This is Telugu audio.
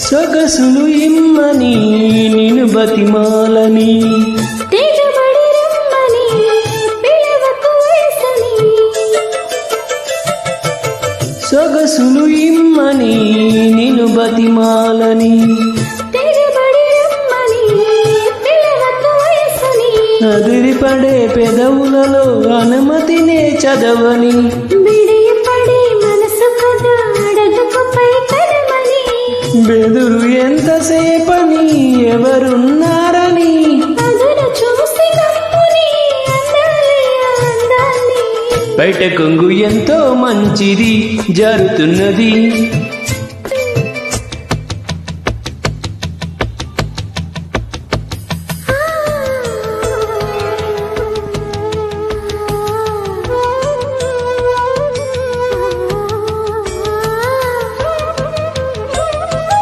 సొగసులు ఇమ్మని నిన్ను బతిమాలని తెగబడి రమ్మని పిలవకు వయసని సొగసులు ఇమ్మని నిన్ను బతిమాలని తెగబడి రమ్మని పిలవకు వయసని అదిరిపడే పెదవులలో అనుమతినే చదవని బిడియపడి మనసు కదా అడగకుపై కదమని బెదురు ఎంతసేపని ఎవరున్నారని అదును చూసి నమ్ముని అందాలయ్య అందాన్ని బయట కొంగు ఎంతో మంచిది జరుగుతున్నది